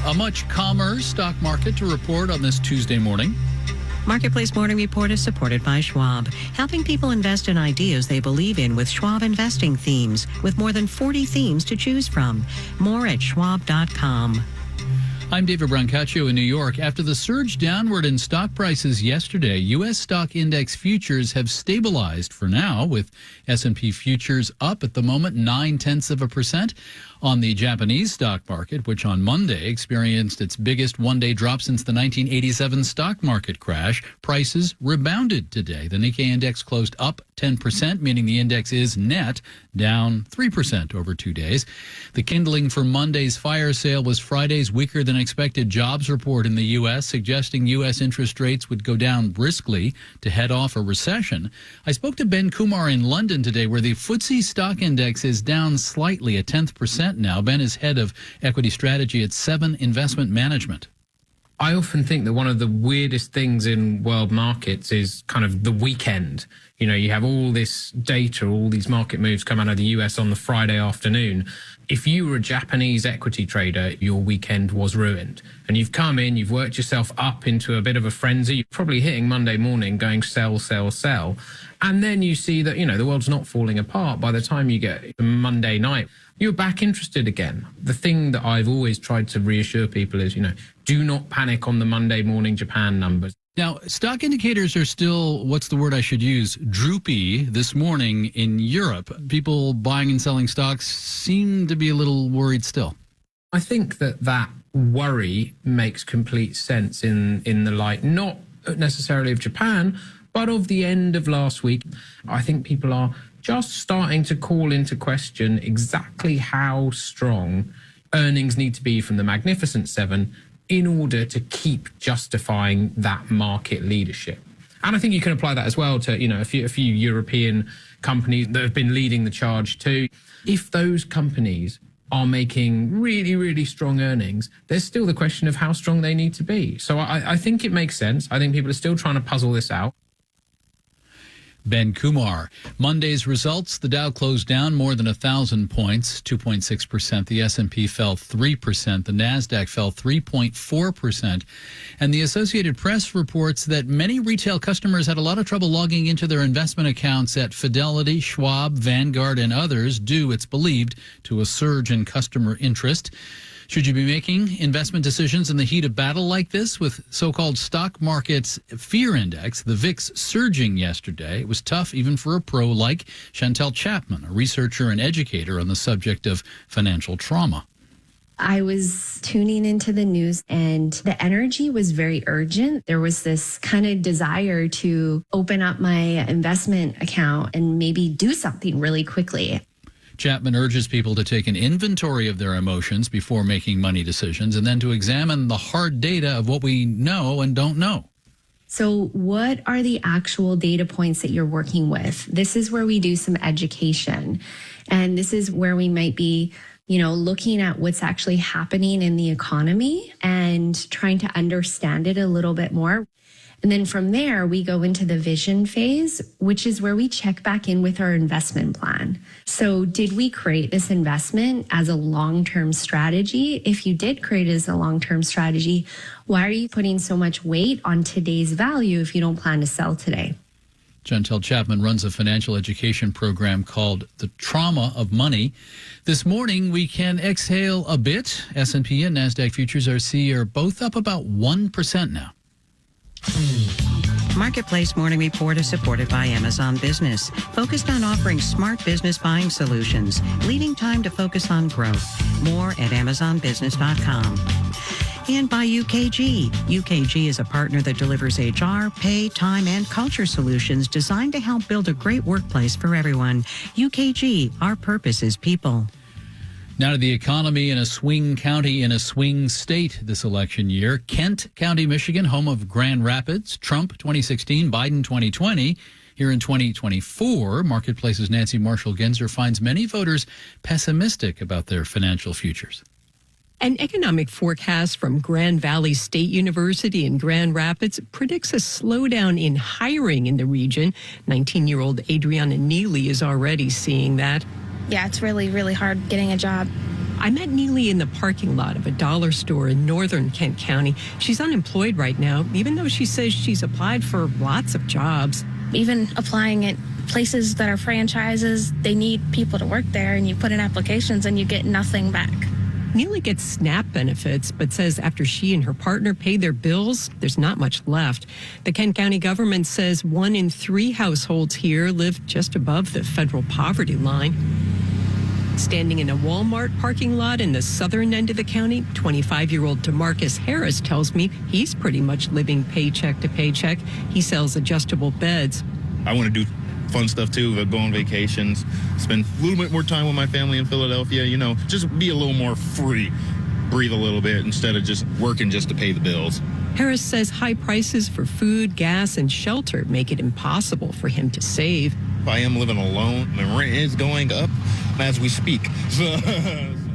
A much calmer stock market to report on this Tuesday morning. Marketplace Morning Report is supported by Schwab, helping people invest in ideas they believe in with Schwab investing themes, with more than 40 themes to choose from. More at schwab.com. I'm David Brancaccio in New York. After the surge downward in stock prices yesterday, U.S. stock index futures have stabilized for now, with S&P futures up at the moment 0.9%. On the Japanese stock market, which on Monday experienced its biggest one-day drop since the 1987 stock market crash, prices rebounded today. The Nikkei index closed up 10%, meaning the index is net down 3% over 2 days. The kindling for Monday's fire sale was Friday's weaker than expected jobs report in the U.S., suggesting U.S. interest rates would go down briskly to head off a recession. I spoke to Ben Kumar in London today, where the FTSE stock index is down slightly, 0.1% now. Ben is head of equity strategy at Seven Investment Management. I often think that one of the weirdest things in world markets is kind of the weekend. You know, you have all this data, all these market moves come out of the US on the Friday afternoon. If you were a Japanese equity trader, your weekend was ruined. And you've come in, you've worked yourself up into a bit of a frenzy. You're probably hitting Monday morning going sell, sell, sell. And then you see that, you know, the world's not falling apart. By the time you get Monday night, you're back interested again. The thing that I've always tried to reassure people is, you know, do not panic on the Monday morning Japan numbers. Now, stock indicators are still, what's the word I should use, droopy this morning in Europe. People buying and selling stocks seem to be a little worried still. I think that worry makes complete sense in the light, not necessarily of Japan, but of the end of last week. I think people are just starting to call into question exactly how strong earnings need to be from the Magnificent Seven in order to keep justifying that market leadership. And I think you can apply that as well to, you know, a few European companies that have been leading the charge too. If those companies are making really, really strong earnings, there's still the question of how strong they need to be. So I think it makes sense. I think people are still trying to puzzle this out. Ben Kumar. Monday's results, the Dow closed down more than 1,000 points, 2.6%. The S&P fell 3%. The Nasdaq fell 3.4%. And the Associated Press reports that many retail customers had a lot of trouble logging into their investment accounts at Fidelity, Schwab, Vanguard, and others, due, it's believed, to a surge in customer interest. Should you be making investment decisions in the heat of battle like this, with so-called stock market's fear index, the VIX, surging yesterday? It was tough even for a pro like Chantel Chapman, a researcher and educator on the subject of financial trauma. I was tuning into the news and the energy was very urgent. There was this kind of desire to open up my investment account and maybe do something really quickly. Chapman urges people to take an inventory of their emotions before making money decisions, and then to examine the hard data of what we know and don't know. So what are the actual data points that you're working with? This is where we do some education. And this is where we might be, you know, looking at what's actually happening in the economy and trying to understand it a little bit more. And then from there, we go into the vision phase, which is where we check back in with our investment plan. So did we create this investment as a long-term strategy? If you did create it as a long-term strategy, why are you putting so much weight on today's value if you don't plan to sell today? Chantel Chapman runs a financial education program called The Trauma of Money. This morning, we can exhale a bit. S&P and NASDAQ futures are both up about 1% now. Marketplace Morning Report is supported by Amazon Business, focused on offering smart business buying solutions, leaving time to focus on growth. More at amazonbusiness.com. And by UKG. UKG is a partner that delivers HR, pay, time, and culture solutions designed to help build a great workplace for everyone. UKG, our purpose is people. Now to the economy in a swing county in a swing state this election year. Kent County, Michigan, home of Grand Rapids, Trump 2016, Biden 2020. Here in 2024, Marketplace's Nancy Marshall-Genzer finds many voters pessimistic about their financial futures. An economic forecast from Grand Valley State University in Grand Rapids predicts a slowdown in hiring in the region. 19-year-old Adriana Neely is already seeing that. Yeah, it's really, really hard getting a job. I met Neely in the parking lot of a dollar store in northern Kent County. She's unemployed right now, even though she says she's applied for lots of jobs. Even applying at places that are franchises, they need people to work there, and you put in applications and you get nothing back. Neely gets SNAP benefits, but says after she and her partner pay their bills, there's not much left. The Kent County government says 1 in 3 households here live just above the federal poverty line. Standing in a Walmart parking lot in the southern end of the county, 25-year-old DeMarcus Harris tells me he's pretty much living paycheck to paycheck. He sells adjustable beds. I want to do fun stuff too, go on vacations, spend a little bit more time with my family in Philadelphia, just be a little more free, breathe a little bit instead of just working just to pay the bills. Harris says high prices for food, gas, and shelter make it impossible for him to save. I am living alone. My rent is going up as we speak.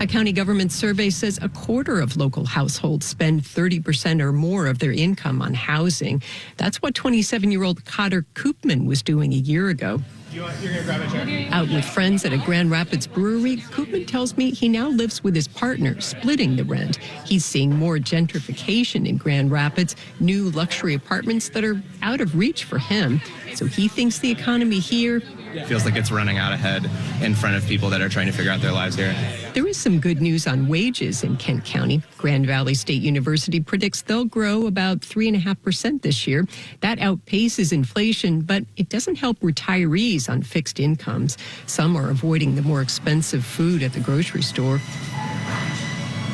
A county government survey says a quarter of local households spend 30% or more of their income on housing. That's what 27-year-old Cotter Koopman was doing a year ago. You're going to grab a chair? Out with friends at a Grand Rapids brewery, Koopman tells me he now lives with his partner, splitting the rent. He's seeing more gentrification in Grand Rapids, new luxury apartments that are out of reach for him. So he thinks the economy here feels like it's running out ahead in front of people that are trying to figure out their lives here. There is some good news on wages in Kent County. Grand Valley State University predicts they'll grow about 3.5% this year. That outpaces inflation, but it doesn't help retirees on fixed incomes. Some are avoiding the more expensive food at the grocery store.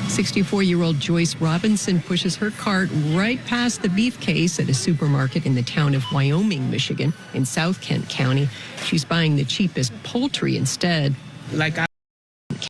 64-year-old Joyce Robinson pushes her cart right past the beef case at a supermarket in the town of Wyoming, Michigan, in South Kent County. She's buying the cheapest poultry instead. Like